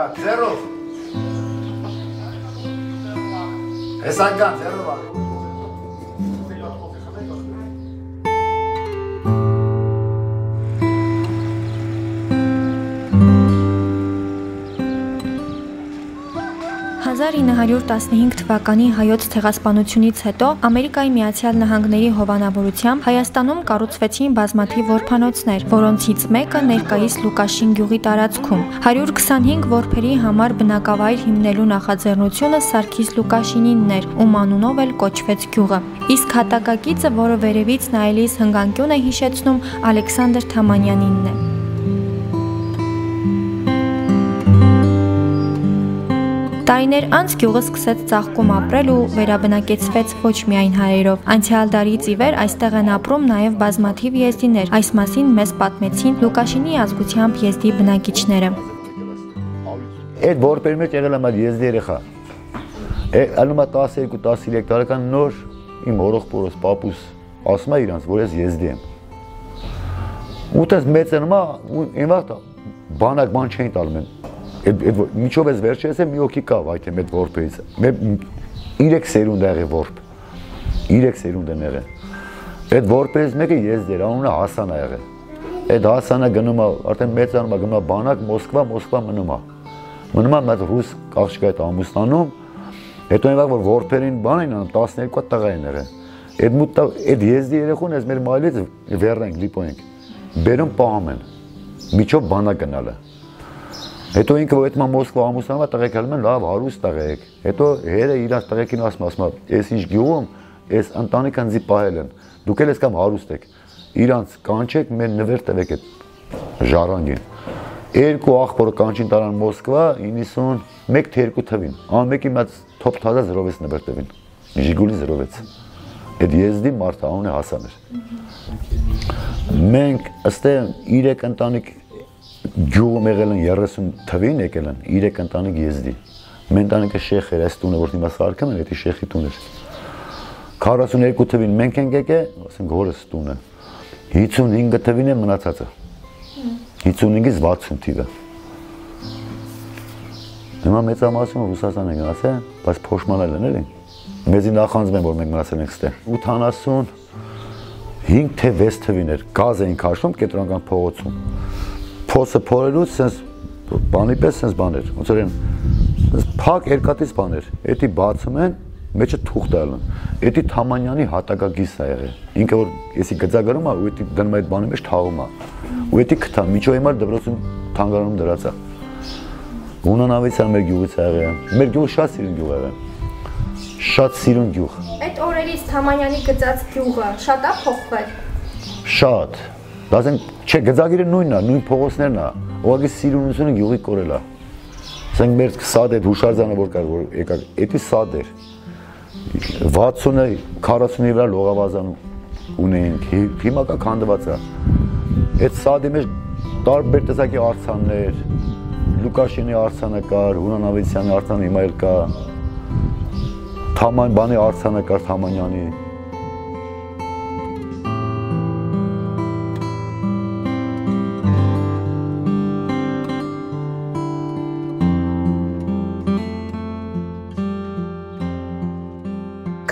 Так, Зеров. Эсанган, Зерова. թվականի հայոց ցեղասպանությունից հետո Ամերիկայի Միացյալ Նահանգների հովանավորությամբ Հայաստանում կառուցվեցին բազմաթիվ որբանոցներ, որոնցից մեկը ներկայիս Լուկաշին գյուղի տարածքում։ 125 որբերի համար բնակավայր հիմնելու նախաձեռնությունը Սարգիս Լուկաշինինն էր, ում անունով էլ կոչվեց գյուղը։ Իսկ հատակագիծը, որը վերևից նայելիս հնգանկյուն է հիշեցնում, Ալեքսանդր Թամանյանինն է։ Տարիներ անց գյուղը սկսեց ծաղկում ապրել ու վերաբնակեցվեց ոչ միայն հայերով։ Անցյալ դարից ի վեր այստեղ են ապրում նաև բազմաթիվ եզդիներ։ Այս մասին մեզ պատմեցին Լուկաշինի ազգությամբ եզդի բնակիչները։ Այդ որբերի մեջ եղել եմ եզդի երեխա։ Անում է 12-13 տարեկան նոր իմ հորոխբորոս պապուս ասում է իրանց, որ ես եզդի եմ։ Ուտես մեծնում է, այն վաղ բանակ բան չէին տալում են։ Միջով ես վերջերս եմ մի հոգի կավ այդ եմ այդ որբերից։ 3 սերունդ է եղել որբ։ 3 սերունդ են եղել։ Այդ որբերից մեկը եզդի էր, անունը Հասան է եղել։ Այդ Հասանը գնում է, արդեն մեծանում է, գնում է բանակ Մոսկվա մնում է։ Մնում է մեծ ռուս աղջկա այդ ամուսնանում, հետո այն վաղ որ որբերին բան էին անում 12 տղա են եղել։ Այդ եզդի երեխուն ես մեր մայլից վերնենք, լիպոենք։ Բերում պահում են։ Միջով բանակ գնալը։ Հետո ինքը որ այդ Մոսկվա ամուսնանում է տղեկ հելում են լավ հարուստ տղեկ։ Հետո հերը իրանց տղեկին ասում է, «Ես ինչ գյուղում, ես ընտանիք անձի պահել են։ Դուք էլ ես կամ հարուստ եք։ Իրանց կանչեք, մեր նվեր տվեք այդ ժառանգին»։ Երկու աղբորը կանչին տարան Մոսկվա 91 թե 2 թվին։ Ամեկի մեծ թոփ թազա 06 նվեր տվին։ Ժիգուլի 06։ Այդ եզդի մարդը անունը Հասան էր։ Մենք ըստեղ 3 ընտանիք գյուղում եղել են 30 թվին եկել են 3 ընտանիք եզդի։ Մեր ընտանիքը շեխ էր, այս տունը որ հիմա սարքում են, դա շեխի տուն էր։ 42 թվին մենք ենք եկել, ասենք հորս տունը։ 55 թվին է մնացածը։ 55-ից 60 թիվը։ Հիմա մեծամասնությունը Ռուսաստան են գնացել, բայց փոշմանել են էլի։ Մեզի նախանձում են որ մենք մնացել ենք ստեղ։ 85 թե 6 թվին էր, գազ էին քաշում կենտրոնական փողոցում։ Փոսը փորելուց սենց բանի պես սենց բան էր, ոնց որ են փակ երկաթից բան էր, էդի բացում են, մեջը թուղթ ալն, էդի Թամանյանի հատակագիծն է եղել, ինքը որ եսի գծագրում է ու էդի դնում է այդ բանի մեջ թաղում է, ու էդի քթա, միջով հիմա դպրոցում թանգարանում դրած է, Հունանավիցյան մեր գյուղից է եղել, մեր գյուղը շատ սիրուն գյուղ եղել, շատ սիրուն գյուղ։ Այդ օրերից Թամանյանի գծած գյուղը շատ է փոխվել։ Շատ։ Դասենք չէ գծագիրը նույնն է, նույն փողոցներն է, ուղղակի սիրունությունը գյուղի կորել է։ Ասենք մեր սադ այդ հուշարձանը որ կար, որ եկա, էդի սադ էր։ 60-ը 40-ի վրա լողավազան ունեինք, հիմա կա քանդված է։ Այդ սադի մեջ տարբեր տեսակի արձաններ, Լուկաշինի արձանը կար, Հունանավիցյանի արձանը հիմա էլ կա, Թամանյանի արձանը կար Թամանյանի։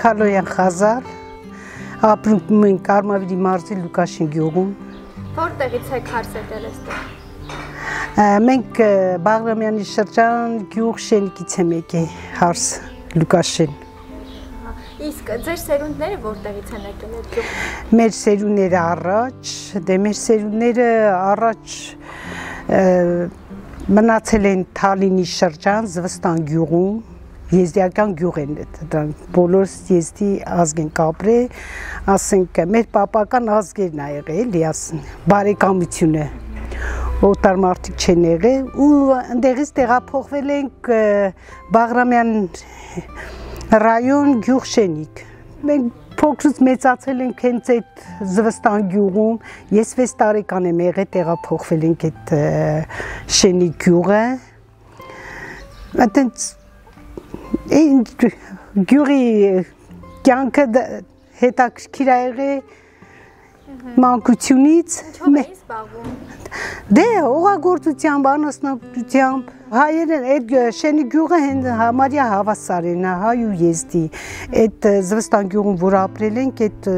Քալոյան Խազար, ապրում ենք Արմավիրի մարզի Լուկաշին գյուղում։ Որտեղից եք հարս եկել այստեղ։ Մենք Բաղրամյանի շրջան գյուղ Շենիկից եմ եկել հարս Լուկաշին։ Իսկ ձեր սերունդները որտեղից են եկել այդ գյուղ։ Մեր սերունդները առաջ, դե մեր սերունդները առաջ մնացել են Թալինի շրջան Զվստան գյուղում։ Եզդիական գյուղ են դրանք, բոլորս եզդի ազգ են կապրել, ասենք մեր պապական ազգերն ա եղել, էլի ասեն, բարեկամությունը, օտար մարդիկ չեն եղել, ու ընդեղից տեղափոխվել ենք Բաղրամյան ռայոն գյուղ Շենիկ։ Մենք փոքրուց մեծացել ենք հենց այդ Զվստան գյուղում, ես 6 տարեկան եմ եղել, տեղափոխվել ենք այդ Շենիկ գյուղը, այդտենց գյուղի կյանքը հետաքրքիր ա եղել, մանկությունից Ինչով էին զբաղվում։ դե հողագործությամբ, անասնապահությամբ հայերեն այդ շենի գյուղը համարյա հավասարին է հայ ու եզդի այդ Զվստան գյուղում որ ապրել ենք այդ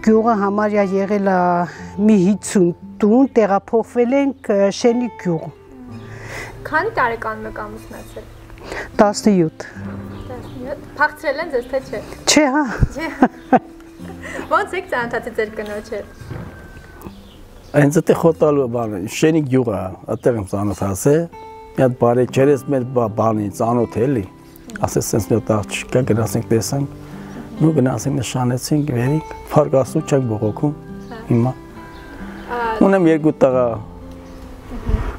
գյուղը համարյա եղել է մի 50 տուն տեղափոխվել ենք շենի գյուղ Քանի տարեկանում եք ամուսնացել 17 Փախցրել են ձեզ թե չէ չէ հա Ոնց եք ծանոթացել ձեր կնոջ հետ Հենց այդտեղ խոտալու բանը, շենի գյուղը, այդտեղ եմ ծանոթացել, մի հատ բարեկերես մեր բանի ծանոթ էլի, ասես sense մի հատ աղջիկա գնացինք տեսանք, ու գնացինք նշանեցինք, վերիկ, ֆարգասու չենք բողոքում, հիմա։ Ունեմ երկու տղա,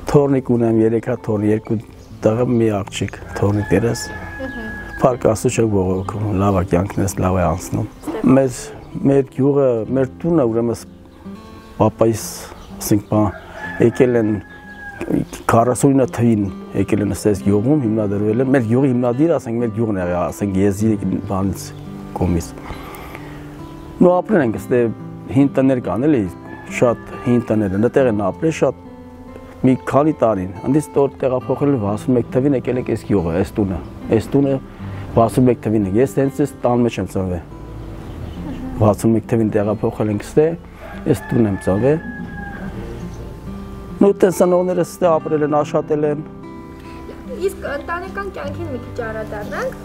թորնիկ ունեմ, երեքա թորնիկ, երկու տղա մի աղջիկ, թորնիկ դերես, ֆարգասու չենք բողոքում, լավ է կյանքն ես, լավ է անցնում։ Մեր գյուղը, մեր տունը ուրեմն Պապայիս, ասենք բան, եկել են 40 թվին եկել են ասես գյուղում հիմնադրվել են, մեր գյուղի հիմնադիր, ասենք մեր գյուղն է, ասենք եզի բանից կողմից։ Նո ապրել ենք, ստե հին տներ կան էլի, շատ հին տներ են, այդտեղ են ապրել շատ մի քանի տարին, այնտեղ տոր տեղափոխել 61 թվին եկել ենք այս գյուղը, այս տունը 61 թվին եք, ես հենց այս տան մեջ եմ ծնվել։ 61 թվին տեղափոխել ենք ստե Ես տուն եմ ծավել, նու տեսանողներս ստե ապրել են, աշխատել են։ Իսկ ընտանեկան կյանքին մի քիչ անդրադառնանք,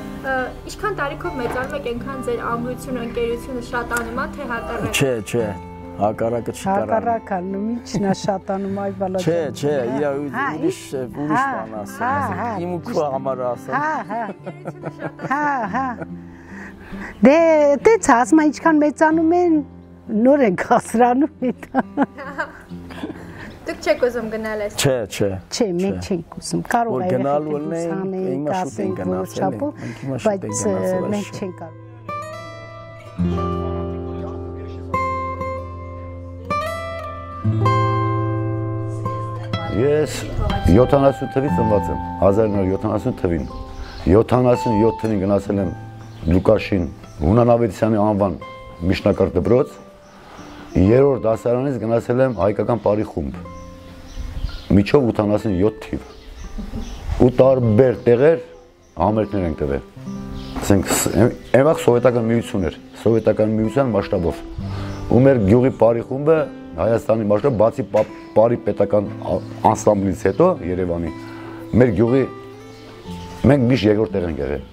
ինչքան տարիքով մեծանում եք, այնքան ձեր ամրությունը, ընկերությունը շատանում է, թե հակառակը։ Չէ, հակառակը չի կարող։ Հակառակը նույնիսկ նա շատանում այ բալա։ Չէ, ուրիշ բան ասեմ, իմ ու քո համար ասեմ։ Հա։ Դե դեց ասма ինչքան մեծանում են նոր ենք հասրանում էդ։ Դուք չեք ուզում գնալ այս։ Չէ, մենք չենք ուզում։ Կարող է գնալու ենք, ասենք գնացել, բայց մենք չենք կարող։ Ես 70 թվից ծնված եմ, 1970 թվին։ 77 թվին գնացել եմ Լուկաշին Հունան Ավետիսյանի անվան միջնակարգ դպրոց, երրորդ դասարանից գնացել եմ հայկական պարի խումբ, միջով 87 թիվ, ու տարբեր տեղեր համերգներ ենք տվել, այնվաղ սովետական միություն էր, սովետական միության մասշտաբով, ու մեր գյուղի պարի խումբը Հայաստանի մասշտաբով, բացի պարի պետական անսամբլից հետո Երևանի, մեր գյուղի մենք միշտ երկրորդ տեղ ենք եղել,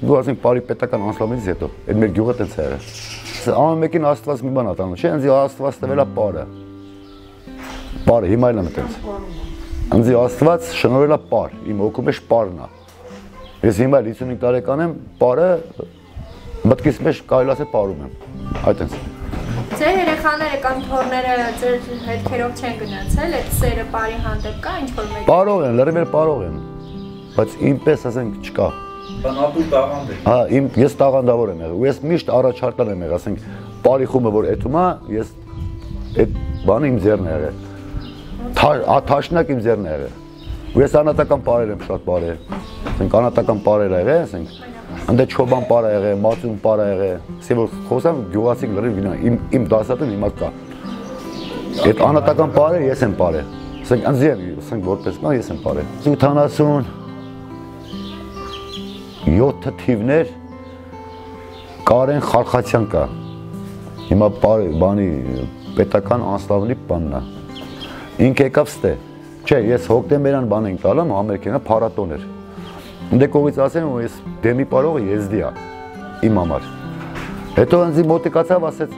դու ասենք պարի պետական անսամբլից հետո, այդ մեր գյուղը տենց է եղել։ Ամեն մեկին Աստված մի բան ա տանում, չէ, ինձ Աստված տվել է պարը։ Պարը հիմա էլ եմ այդպես։ Ինձ Աստված շնորհել է պար, իմ հոգու մեջ պարն է։ Ես հիմա 55 տարեկան եմ, պարը մտքիս մեջ կարելի ասել պարում եմ։ Այդպես։ Ձեր երեխաները կամ թոռները ձեր հետքերով չեն գնացել, այդ սերը պարի հանդեպ կա ինչ-որ մեկ։ Պարող են, լրիվ պարող են, բայց ինպես ասենք չկա։ Բանատու տաղանդ է։ Հա, ես տաղանդավոր եմ եղել, ու ես միշտ առաջարկել եմ եղել, ասենք, պարի խումբը որ էթում է, ես այդ բանը իմ ձեռն է եղել։ Թաշնակ իմ ձեռն է եղել։ Ու ես անհատական պարեր եմ շատ պարել։ Ասենք անհատական պարեր եղել, ասենք, ընդ չոբան պարը եղել, մածուն պարը եղել։ Ասենք որ խոսամ գյուղացիք լրիվ գինա, իմ դասատուն հիմա կա։ Այդ անհատական պարերը ես եմ պարել։ Ասենք ինձ ասենք որպես կան ես եմ պարել։ 87 թիվներ Կարեն Խարխացյան կա, հիմա բանի պետական անսլավնի բանն է, ինք եկավ ստե, չէ, ես հոկտեմբերյան բան ենք տալում, ամերիկենա պարատոն էր, ընդե կողից ասեն, ու ես դեմի պարողը եզդի է, իմ համար, հետո ինձի մոտիկացավ ասեց,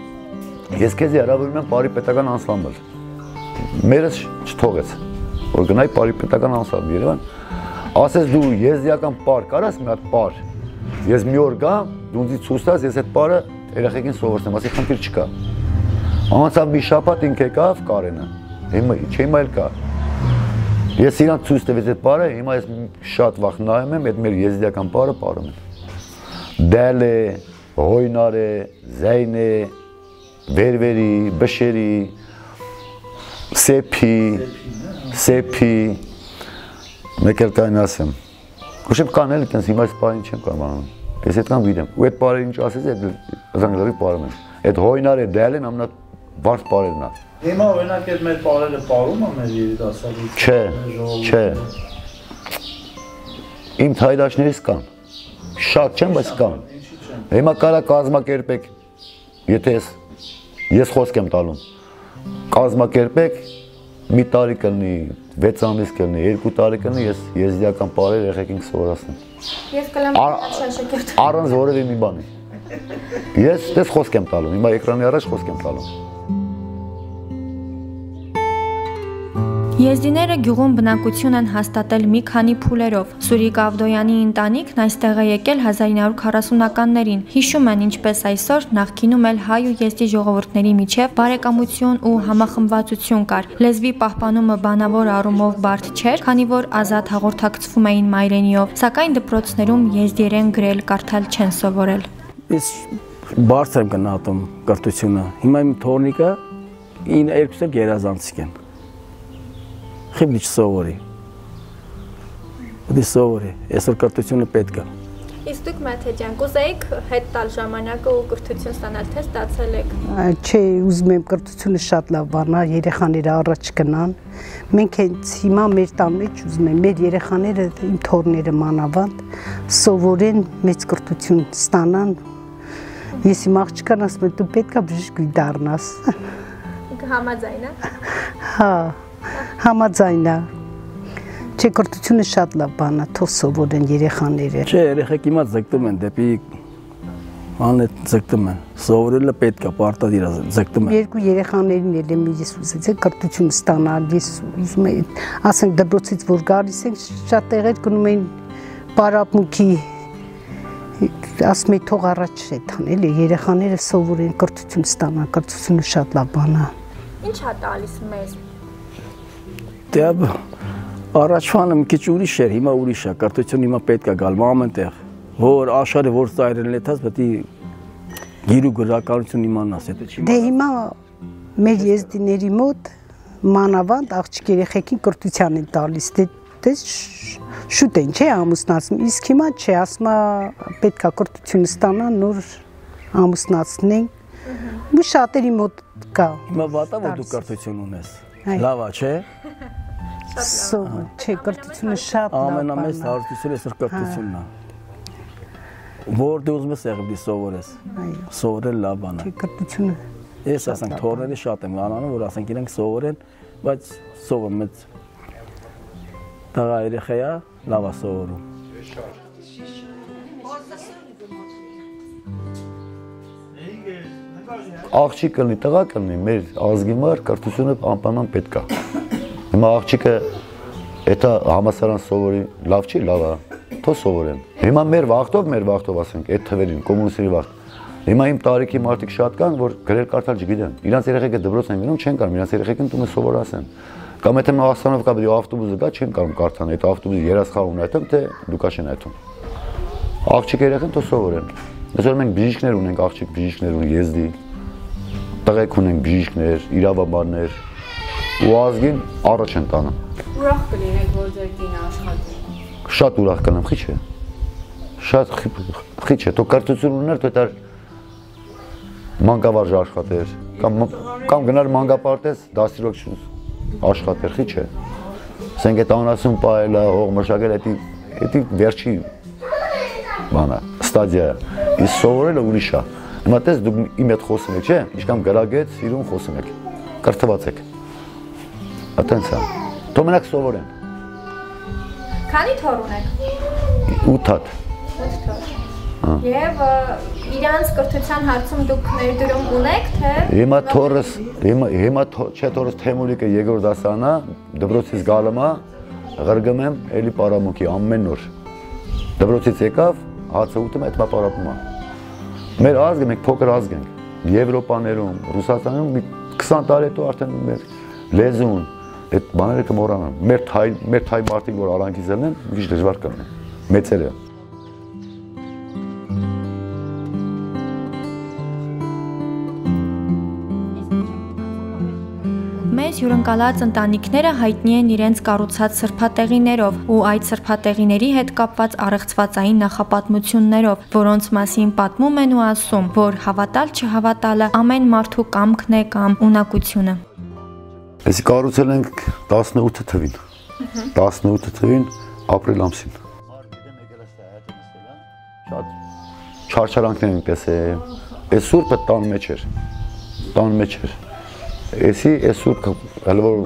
ես քեզի հրավիրում եմ պարի պետական անսլամբլ, մերս չթողեց, որ գնայի պարի պետական անսլամբլ Երևան, ասես դու եզդիական պար կարաս մի հատ պար, ես մի օր գամ, դու ինձի ցույց տաս, ես այդ պարը երեխեքին սովորեցնեմ, ասի խնդիր չկա։ Անցավ մի շաբաթ ինք եկավ Կարենը, հիմա էլ կա։ Ես իրան ցույց տվեց այդ պարը, հիմա ես շատ վաղ նայում եմ, այդ մեր եզդիական պարը պարում են։ Դել է, հոյնար է, զայն է, վերվերի, բշերի, սեփի, մեկ էլ կային ասեմ, ուշեմ կան էլ տենց հիմա այս պարին չեմ կարմանում, ես այդ կան վիրեմ, ու այդ պարը ինչ ասեց, այդ զանգլարի պարում եմ, այդ հոյնար է դել են ամնա բարդ պարերն է։ Հիմա օրինակ այդ մեր պարերը պարում է մեր երիտասարդությունը։ Չէ։ Իմ թայլաշներից կան։ Շատ չեն, բայց կան։ Հիմա կարա կազմակերպեք, եթե ես խոսք եմ տալում, կազմակերպեք, մի տարի կլինի, 6 ամիս կլինի, 2 տարի կլինի, ես եզդիական պարեր եղեքին կսովորացնեմ։ Ես կլեմ շաշեկերտ։ Առանց որևէ մի բանի։ Ես դες խոսք եմ տալում, հիմա էկրանի առաջ խոսք եմ տալում։ Եզդիները գյուղում բնակություն են հաստատել մի քանի փուլերով։ Սուրիկ Ավդոյանի ընտանիքն այստեղ է եկել 1940-ականներին։ Հիշում են, ինչպես այսօր, նախկինում էլ հայ ու եզդի ժողովուրդների միջև բարեկամություն ու համախմբվածություն կար։ Լեզվի պահպանումը բանավոր առումով բարդ չէր, քանի որ ազատ հաղորդակցվում էին մայրենիով, սակայն դպրոցներում եզդիերեն գրել, կարդալ չեն սովորել։ Ես բարձր եմ գնահատում կրթությունը։ Հիմա իմ թորնիկը երկուսը գերազանցիկ են։ Խիբլի չսովորի։ Դի սովորի, այսօր կրթությունը պետք է։ Իսկ դուք Մաթեջան, կուզեիք հետ տալ ժամանակը ու կրթություն ստանալ, թե ստացել եք։ Չէ, ուզում եմ կրթությունը շատ լավ բան է, երեխաները առաջ գնան։ Մենք հենց հիմա մեր տան մեջ ուզում եմ մեր երեխաները, իմ թորները մանավանդ, սովորեն, մեծ կրթություն ստանան։ Ես իմ աղջկան ասում եմ, դու պետք է բժիշկ դառնաս։ Համաձայն է։ Հա, համաձայն է։ Չէ, կրթությունը շատ լավ բան է, թող սովորեն երեխաները։ Չէ, երեխեք հիմա ձգտում են դեպի անը ձգտում են։ Սովորելը պետք է, պարտադիր է ձգտում են։ Երկու երեխաներին էլ եմ ես ուզեցել կրթություն ստանալ, ես ուզում եմ, ասենք դպրոցից որ գալիս ենք, շատ տեղեր գնում են պարապմունքի, ասում եմ թող առաջ հետ անել, երեխաները սովորեն կրթություն ստանան, կրթությունը շատ լավ բան է։ Ինչ է տալիս մեզ։ Դե առաջվանը մի քիչ ուրիշ էր, հիմա ուրիշ է, կրթությունը հիմա պետք է գալ ամենտեղ, որ աշխարհը որ ծայրեն լետած, պետք է գիր ու գրականություն իմանաս, հետո չի։ Դե հիմա մեր եզդիների մոտ մանավանդ աղջիկ երեխեքին կրթության են տալիս, դե շուտ են, չէ, ամուսնացնում, իսկ հիմա չէ, ասում է պետք է կրթություն ստանան, նոր ամուսնացնեն, ու շատերի մոտ կա։ Հիմա վատա որ դու կրթություն ունես, լավ է, չէ։ Չէ, կրթությունը շատ լավ բան է։ Ամենամեծ հարստությունը այսօր կրթությունն է։ Որ դու ուզում ես եղբի սովորես։ Սովորել լավ բան է։ Կրթությունը։ Ես ասենք թորները շատ եմ անում, որ ասենք իրենք սովորեն, բայց սովը մեծ տղա երեխա է, լավ է սովորում։ Աղջիկ կլինի, տղա կլինի, մեր ազգի մար կրթությունը անպայման պետք է։ Հիմա աղջիկը էտա համասարան սովորի, լավ չի, լավ է, թող սովորեն։ Հիմա մեր վաղտով ասենք, այդ թվերին, կոմունիստների վաղտ։ Հիմա իմ տարիքի մարդիկ շատ կան, որ գրել կարդալ չգիտեն։ Իրանց երեխեքը դպրոց են գնում, չեն կարող, իրանց երեխեքին տունը սովորացեն։ Կամ եթե Մահաստանով կա, պետք է ավտոբուսը գա, չեն կարող կարդան, այդ ավտոբուսի երասխահ ունեցում, թե Լուկաշեն այդում։ Աղջիկ երեխեն թող սովորեն։ Այսօր մենք բժիշկներ ունենք, աղջիկ բժիշկներ ունենք, եզդի, տղեկ ունենք բժիշկներ, իրավաբաններ, ու ազգին առաջ են տանում։ Ուրախ կլինեք, որ ձեր կինը աշխատի։ Շատ ուրախ կլինեմ, խիչ է։ Շատ խիչ է, թող կրթություն ուներ, թող դար մանկավարժ աշխատեր, կամ գնար մանկապարտեզ, դաստիարակ աշխատեր, խիչ է։ Ասենք այդ անասուն պահելը, հող մշակել, դա վերջի բանը, ստադիա է։ Իսկ սովորելը ուրիշ է։ Հիմա տես դուք իմ հետ խոսում եք, չէ՞, ինչքան գրագետ, սիրուն խոսում եք, կրթված եք։ Այդտենց է։ Թող մենակ սովորեն։ Քանի թոռ ունեք։ 8 հատ։ 8 թոռ։ Եվ իրանց կրթության հարցում դուք ներդրում ունեք, թե Հիմա թորս, հիմա չէ թորս Թեմուրիկը երկրորդ դասարանա, դպրոցից գալում է, ղրգում եմ, էլի պարամունքի ամեն օր։ Դպրոցից եկավ, հացը ուտում, այդ պարապում է։ Մեր ազգը, մենք փոքր ազգ ենք։ Եվրոպաներում, Ռուսաստանում 20 տարի հետո արդեն մեր լեզուն, այդ բաները կմոռանան։ Մեր թայ մարդիկ, որ արանքից ելնեն, մի քիչ դժվար կլինի։ Մեծերը։ Մեր Այդպես հյուրընկալած ընտանիքները հայտնի են իրենց կառուցած սրբատեղիներով ու այդ սրբատեղիների հետ կապված առեղծվածային նախապատմություններով, որոնց մասին պատմում են ու ասում, որ հավատալ չհավատալը ամեն մարդու կամքն է կամ ունակությունը։ Այսի կառուցել ենք 18 թվին։ 18 թվին ապրիլ ամսին։ Շատ չարչարանքներ այնպես է։ Այս սուրբը տան մեջ էր։ Տան մեջ էր։ Այս սուրբը հələ որ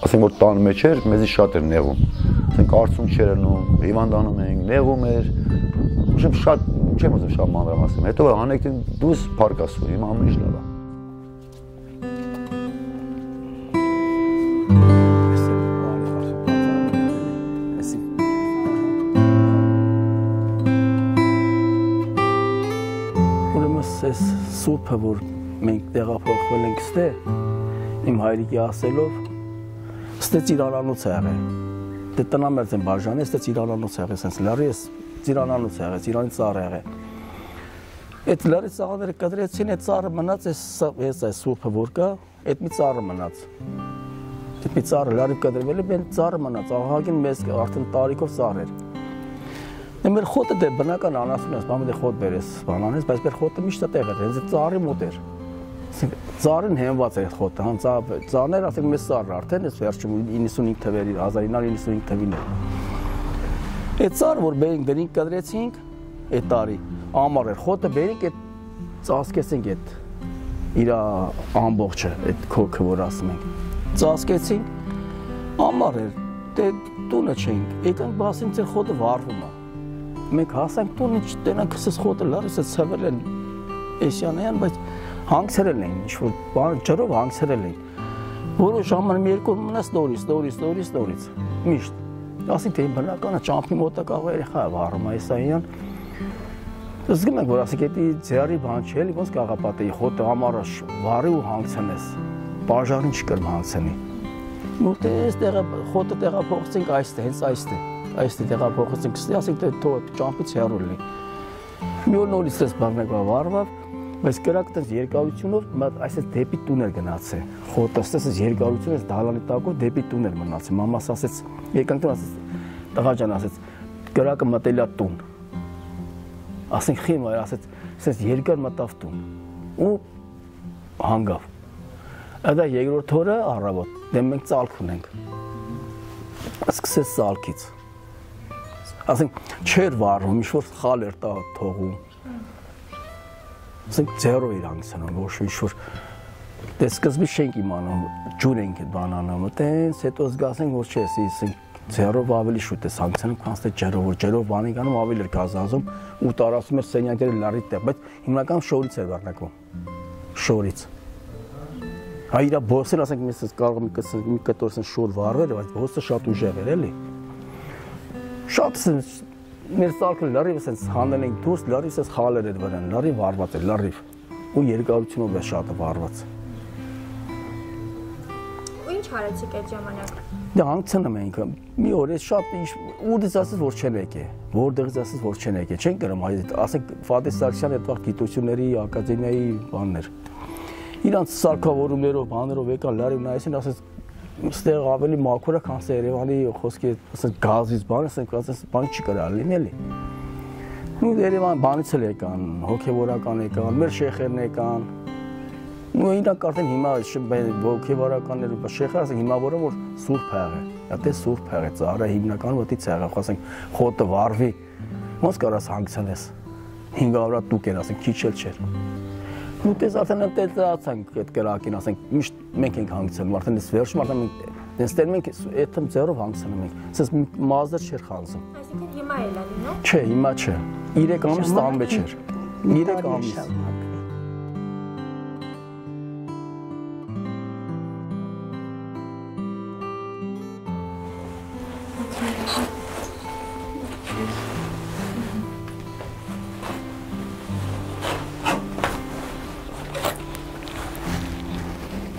ասենք որ տան մեջ էր, մեզի շատ էր նեղում։ Ասենք արցունք չէր ելնում, հիվանդանում էինք, նեղում էր։ Ուշեմ շատ, չեմ ուզում շատ մանրամասնել։ Հետո որ հանեք դուս փարկասու, հիմա ամեն ինչ լավ է։ Այս սուրբը, որ մենք տեղափոխվել ենք ստե, իմ հայրիկի ասելով, ստե ծիրանանոց է եղել։ Դե տնամերձ են բաժանի, ստե ծիրանանոց է եղել, սենց լարի ես ծիրանանոց է եղել, ծիրանի ծառ է եղել։ Այդ լարի ծառները կտրեցին, այդ ծառը մնաց, այս սուրբը որ կա, այդ մի ծառը մնաց։ Այդ մի ծառը լարի կտրվել է, բեն ծառը մնաց, ահագին մեզ արդեն տարիքով ծառ էր։ Մեր խոտը դե բնական անասուն ես, բամը դե խոտ բերես բանանես, բայց մեր խոտը միշտ տեղ էր, հենց ծառի մոտ էր։ Ծառին հենված էր խոտը, հան ծառներ ասենք մեզ ծառը արդեն էս վերջում 95 թվերի 1995 թվին է։ Այդ ծառը որ բերինք դրինք կտրեցինք, այդ տարի ամառ էր, խոտը բերինք այդ ծածկեցինք այդ իր ամբողջը, այդ քոքը որ ասում ենք։ Ծածկեցինք, ամառ էր, դե տունը չենք, եկանք բասին ձեր խոտը վառվում է։ Մենք հասանք տուն, տենանք սս խոտը լարիս է ծվել են էսյանայան, բայց հանգցերել էին, ինչ-որ բան ջրով հանգցերել էին։ Որոշ ժամանակ մի երկու մնաց նորից, միշտ։ Ասենք թե իմ բնականը ճամփի մոտակ աղա երեխա է վառում այսային։ Զգում ենք, որ ասենք էդի ձեռի բան չի էլի, ոնց կաղապատեի խոտը ամառը վառի ու հանգցնես, բաժանին չկրմ հանգցնի։ Ու դե այս տեղը խոտը տեղափոխեցինք այստեղ, հենց այստեղ։ Այստեղ տեղափոխեցինք, ասենք թե թող ճամփից հեռու լինի։ Մի օր նորից էս բառնեկվա վառվավ, բայց կրակը տես երկարությունով այսպես դեպի տուն էր գնացել։ Խոտը էս երկարությունը էս դալանի տակով դեպի տուն էր մնացել։ Մամաս ասեց, եկանք տուն ասեց, տղա ջան ասեց, կրակը մտել է տուն։ Ասենք խիմա ասեց, էս երկար մտավ տուն։ Ու հանգավ։ Այդ երկրորդ օրը առավոտ, դե մենք ծալք ունենք։ Սկսեց ծալքից։ Ասենք չեր վառում, ինչ-որ խալ էր տա թողում։ Ասենք ձեռով էր հանգցնում, ոչ ինչ-որ դե սկզբից չենք իմանում, ջուր ենք այդ բանանում, տենց հետո զգացենք, որ չէ, ասենք ձեռով ավելի շուտ ես հանգցնում, քան թե ջրով, որ ջրով բանի կանում ավելի էր գազազում ու տարածում էր սենյակների լարի տեղ, բայց հիմնական շորից էր բռնակում։ Շորից։ Հայրա բոսել, ասենք ես կարող մի կտորսն շոր վառել, բայց բոսը շատ ուժեղ էր, էլի։ Շատ մեր ծալքը լարիվ էս հանել ենք դուրս, լարիվ էս խալեր էր վրան, լարիվ վառված էր, լարիվ ու երկարությունով է շատ վառված։ Ու ինչ արեցիք այդ ժամանակ։ Դե հանգցնում էինք, մի օր էս շատ ուդից ասես որ չեն եկե, որտեղից ասես որ չեն եկե, չեն գրում ասենք Ֆադես Սարգսյանը այդ վաղ գիտությունների ակադեմիայի բաններ։ Իրանց սարքավորումներով, բաներով եկան լարիվ նայեցին, ասես ստեղ ավելի մաքուր է, քան Երևանի խոսքի ասենք գազից բան, ասենք բան չի կարա լինելի։ Ու Երևան բանից էլ եկան, հոգևորական եկան, մեր շեխերն եկան։ Ու իրանք արդեն հիմա հոգևորականներ ու շեխերը ասենք հիմա որը որ սուրբ եղե։ Դա սուրբ եղե, ծառը հիմնական ոտից եղա, ասենք խոտը վառվի։ Ոնց կարաս հանգցնես 500 տուկ էր, ասենք քիչ էլ չէր։ Ու դες արդեն դերացանք այդ կրակին, ասենք միշտ մենք ենք հանգցնում, արդեն դες վերջում արդեն մենք դες տերում ենք այդ ձեռով հանգցնում ենք։ Ասես մազը չէր խանձում։ Այսինքն հիմա էլ է լինում։ Չէ, հիմա չէ։ 3 ամիս տան մեջ էր։ 3 ամիս։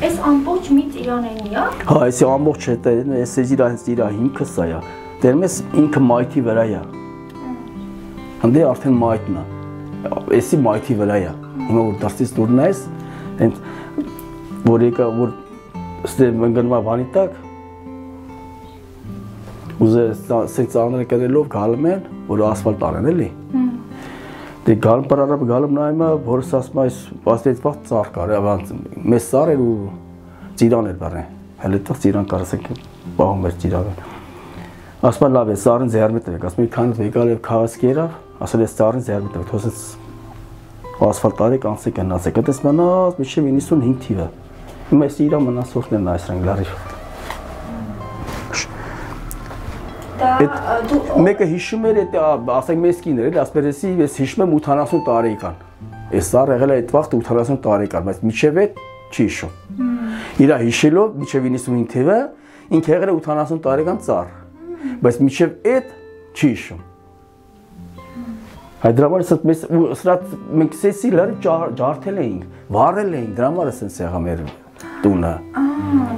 Այս ամբողջ մի ծիրանենի է։ Հա, այս ամբողջ է, այս իր հիմքը սա է։ Դերում ես ինքը մայթի վրա է։ Հանդե արդեն մայթն է։ Էսի մայթի վրա է։ Հիմա որ դարձից դուրն ես, հենց որ եկա որ ստե մնգնումա վանի տակ ուզե սենց անը կրելով գալում են, որ ասֆալտ անեն էլի։ Դե գալում պարարապ գալում նայմա, որս ասում այս պաստեց վաղ ծար կար, մեզ ծար էր ու ծիրան էր բարեն, հել էտվաղ ծիրան կարասեք պահում էր ծիրան։ Ասում լավ է, ծարին ձերմետ եք, ասում քանից եկալ և քաղասկ երավ, ասել ես ծարին ձերմետ եք, թոսեց ասֆալտ արեք, անցեք ենացեք, այդպես մնաց, միշև 95 թիվը, իմ այս իրա մնասորդն են այսրան լարիվ։ Մեկը հիշում էր, ասենք մեզ կիներ էլ, ասպեր ես հիշում եմ 80 տարեկան, ես ծար եղել է այդ վաղթը 80 տարեկան, բայց միջև էդ չի հիշում։ Իրա հիշելով, միջև 95 թիվը, ինք եղել է 80 տարեկան ծար, բայց միջև էդ չի հիշում։ Այդ դրամարը մենք սեսի լարի ջարդել էինք, վարել էինք, դրամարը սենց եղա մեր տունը։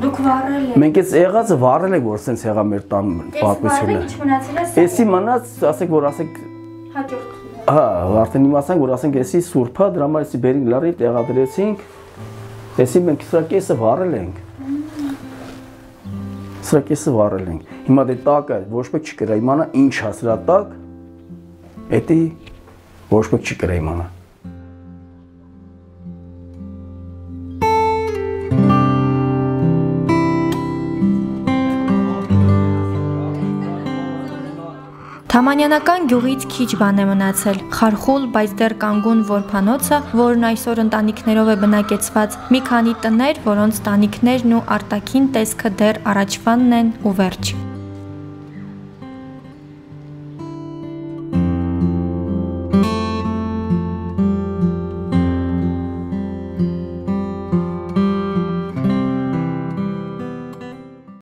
Դուք վարել եք։ Մենք այս եղածը վարել ենք, որ սենց եղա մեր տան պատմությունը։ Էսի մնաց, ասենք, որ ասենք հաջորդ։ Հա, արդեն իմացանք, որ ասենք էսի սուրբա, դրամարը էսի բերին լարի տեղադրեցինք, էսի մենք սրա կեսը վարել ենք։ Սրա կեսը վարել ենք։ Հիմա դե տակը ոչ մեկ չկրա իմանա ինչ է սրա տակ, էդի ոչ մեկ չկրա իմանա։ Թամանյանական գյուղից քիչ բան է մնացել, խարխուլ, բայց դեռ կանգուն որփանոցը, որն այսօր ընտանիքներով է բնակեցված, մի քանի տներ, որոնց տանիքներն ու արտաքին տեսքը դեռ առաջվանն են ու վերջ։